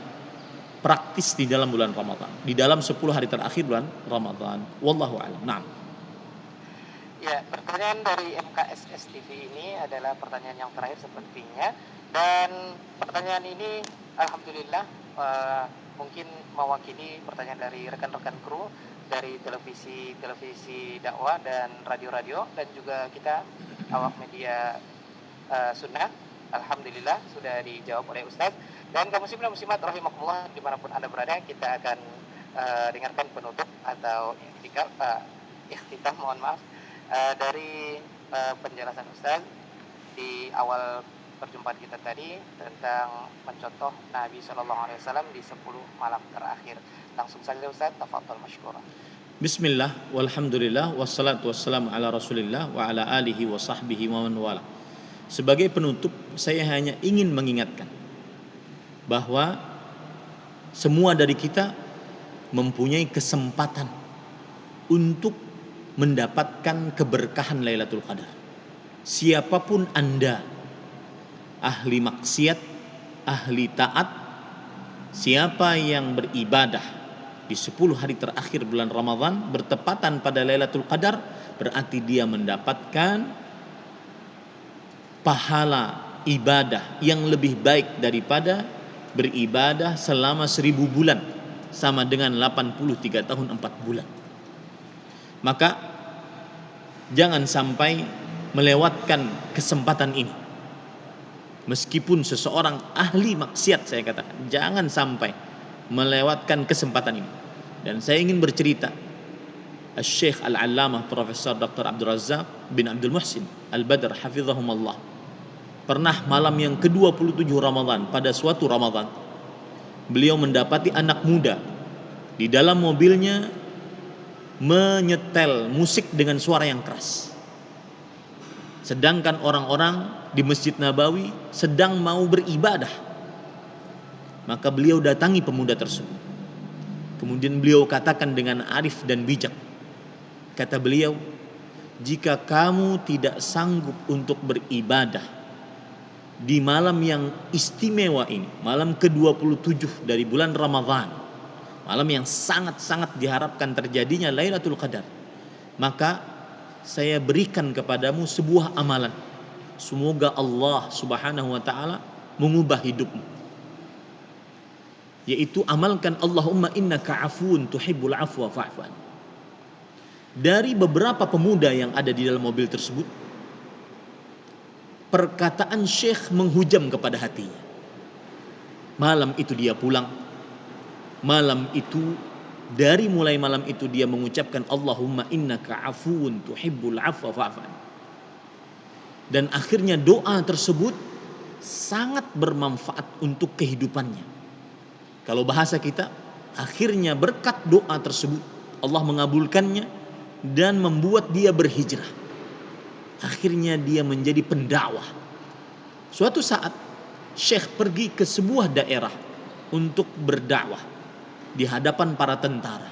praktis di dalam bulan Ramadan, di dalam 10 hari terakhir bulan Ramadan. Wallahu a'lam. Naam. Ya, pertanyaan dari MKSS TV ini adalah pertanyaan yang terakhir sepertinya, dan pertanyaan ini alhamdulillah mungkin mewakili pertanyaan dari rekan-rekan kru dari televisi dakwah dan radio-radio, dan juga kita awak media sunnah. Alhamdulillah sudah dijawab oleh Ustaz. Dan kaum muslimin dan muslimat rahimakumullah, dimanapun Anda berada, kita akan dengarkan penutup atau ikhtitam, mohon maaf, dari penjelasan Ustaz di awal perjumpaan kita tadi tentang mencontoh Nabi SAW di 10 malam terakhir. Langsung saja Ustaz, tafadhol masykuran. Bismillah walhamdulillah wassalatu wassalamu ala Rasulillah wa ala alihi wa sahbihi wa man wala. Sebagai penutup, saya hanya ingin mengingatkan bahwa semua dari kita mempunyai kesempatan untuk mendapatkan keberkahan Lailatul Qadar. Siapapun Anda, ahli maksiat, ahli taat, siapa yang beribadah di 10 hari terakhir bulan Ramadan bertepatan pada Lailatul Qadar, berarti dia mendapatkan pahala ibadah yang lebih baik daripada beribadah selama 1000 bulan, sama dengan 83 tahun 4 bulan. Maka jangan sampai melewatkan kesempatan ini. Meskipun seseorang ahli maksiat, saya katakan jangan sampai melewatkan kesempatan ini. Dan saya ingin bercerita, Syekh Al-Allamah Profesor Dr. Abdul Razak bin Abdul Muhsin Al-Badr hafizahumullah pernah malam yang ke-27 Ramadan, pada suatu Ramadan beliau mendapati anak muda di dalam mobilnya menyetel musik dengan suara yang keras. Sedangkan orang-orang di Masjid Nabawi sedang mau beribadah. Maka beliau datangi pemuda tersebut. Kemudian beliau katakan dengan arif dan bijak. Kata beliau, jika kamu tidak sanggup untuk beribadah di malam yang istimewa ini, malam ke-27 dari bulan Ramadhan, malam yang sangat-sangat diharapkan terjadinya Lailatul Qadar, maka saya berikan kepadamu sebuah amalan. Semoga Allah Subhanahu wa taala mengubah hidupmu. Yaitu amalkan Allahumma innaka afuun tuhibbul afwa fa'fu anni. Dari beberapa pemuda yang ada di dalam mobil tersebut, perkataan Syekh menghujam kepada hatinya. Malam itu dia pulang. Malam itu, dari mulai malam itu dia mengucapkan Allahumma innaka afuun tuhibbul afwa fa'fu anni. Dan akhirnya doa tersebut sangat bermanfaat untuk kehidupannya. Kalau bahasa kita, akhirnya berkat doa tersebut Allah mengabulkannya dan membuat dia berhijrah. Akhirnya dia menjadi pendakwah. Suatu saat Syekh pergi ke sebuah daerah untuk berdakwah di hadapan para tentara.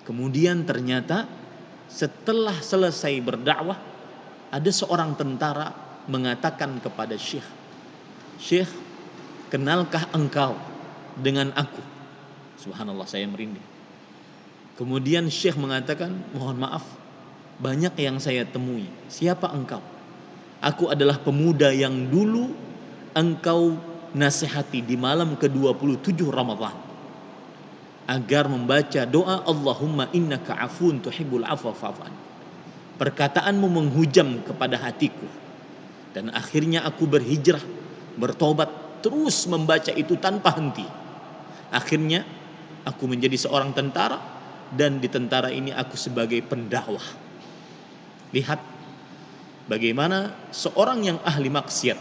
Kemudian ternyata setelah selesai berdakwah, ada seorang tentara mengatakan kepada Syekh, Syekh, kenalkah engkau dengan aku? Subhanallah, saya merinding. Kemudian Syekh mengatakan, mohon maaf, banyak yang saya temui. Siapa engkau? Aku adalah pemuda yang dulu engkau nasihati di malam ke-27 Ramadhan agar membaca doa Allahumma innaka afun tuhibbul afwa fa'fu anni. Perkataanmu menghujam kepada hatiku, dan akhirnya aku berhijrah, bertobat, terus membaca itu tanpa henti. Akhirnya aku menjadi seorang tentara, dan di tentara ini aku sebagai pendakwah. Lihat bagaimana seorang yang ahli maksiat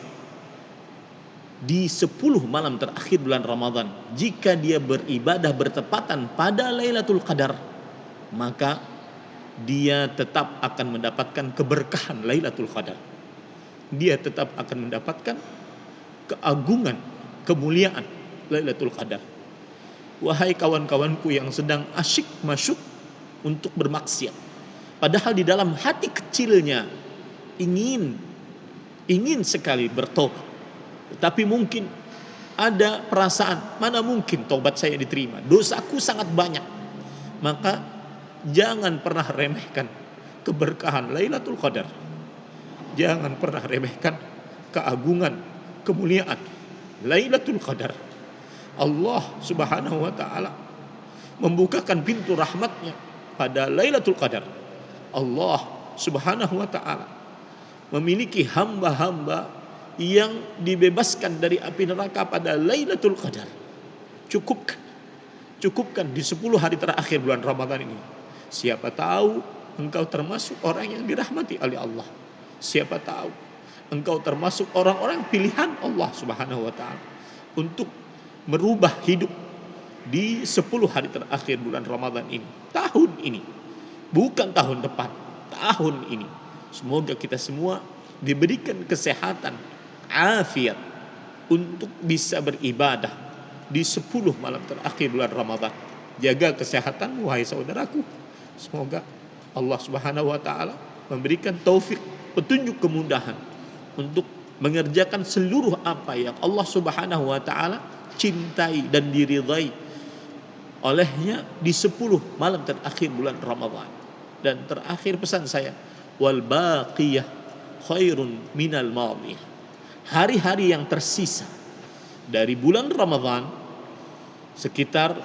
di 10 malam terakhir bulan Ramadan, jika dia beribadah bertepatan pada Lailatul Qadar, maka dia tetap akan mendapatkan keberkahan Lailatul Qadar. Dia tetap akan mendapatkan keagungan, kemuliaan Lailatul Qadar. Wahai kawan-kawanku yang sedang asyik masyuk untuk bermaksiat, padahal di dalam hati kecilnya ingin sekali bertobat, tetapi mungkin ada perasaan, mana mungkin tobat saya diterima, dosaku sangat banyak. Maka jangan pernah remehkan keberkahan Lailatul Qadar. Jangan pernah remehkan keagungan, kemuliaan Lailatul Qadar. Allah Subhanahu wa taala membukakan pintu rahmatnya pada Lailatul Qadar. Allah Subhanahu wa taala memiliki hamba-hamba yang dibebaskan dari api neraka pada Lailatul Qadar. Cukupkan di 10 hari terakhir bulan Ramadan ini. Siapa tahu engkau termasuk orang yang dirahmati oleh Allah. Siapa tahu engkau termasuk orang-orang pilihan Allah Subhanahu wa taala untuk merubah hidup di 10 hari terakhir bulan Ramadan ini. Tahun ini, bukan tahun depan, tahun ini. Semoga kita semua diberikan kesehatan, afiat untuk bisa beribadah di 10 malam terakhir bulan Ramadan. Jaga kesehatan wahai saudaraku. Semoga Allah Subhanahu wa taala memberikan taufik, petunjuk, kemudahan untuk mengerjakan seluruh apa yang Allah Subhanahu wa taala cintai dan diridhai olehnya di 10 malam terakhir bulan Ramadan. Dan terakhir pesan saya, wal baqiyah khairun minal madiyah. Hari-hari yang tersisa dari bulan Ramadan sekitar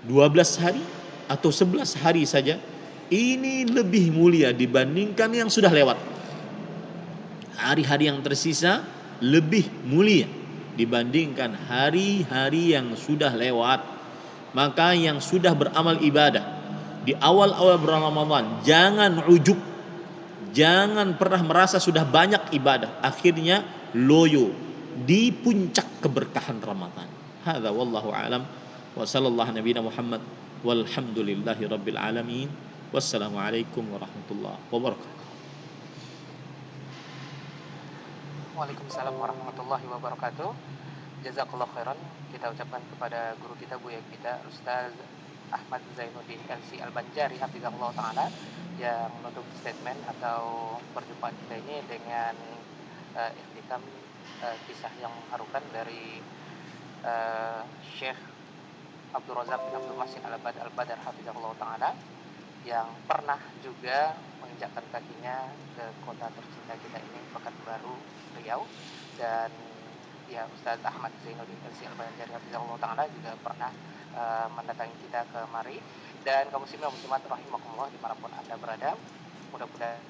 12 hari atau 11 hari saja, ini lebih mulia dibandingkan yang sudah lewat. hari-hari yang tersisa lebih mulia dibandingkan hari-hari yang sudah lewat. Maka yang sudah beramal ibadah di awal-awal bulan Ramadan, jangan ujub, jangan pernah merasa sudah banyak ibadah, akhirnya loyo di puncak keberkahan Ramadan. Hadza wallahu alam wa sallallahu nabiyana Muhammad walhamdulillahi rabbil alamin. Wassalamualaikum warahmatullahi wabarakatuh. Waalaikumsalam warahmatullahi wabarakatuh. Jazakallah khairan kita ucapkan kepada guru kita, buya kita, Ustaz Ahmad Zainuddin LC Al-Banjari hafizahullah ta'ala, yang menutup statement atau perjumpaan kita ini dengan ikhtitam kisah yang mengharukan dari Syekh Abdul Razak bin Abdul Masin Al-Badar hafizahullah ta'ala, yang pernah juga menginjakkan kakinya ke kota tercinta kita ini, Pekanbaru, Riau. Dan ya, Ustaz Ahmad Zainuddin LC Al-Banjari hafizahullah ta'ala juga pernah mendatangi kita kemari. Dan kaum muslimin dan muslimat rahimakumullah dimanapun Anda berada, mudah-mudahan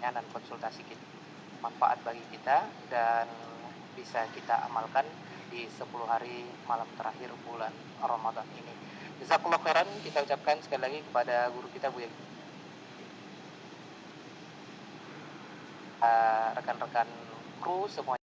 dan konsultasi kita manfaat bagi kita dan bisa kita amalkan di 10 hari malam terakhir bulan Ramadan ini. Jazakallah khairan kita ucapkan sekali lagi kepada guru kita, Buya, rekan-rekan kru semua.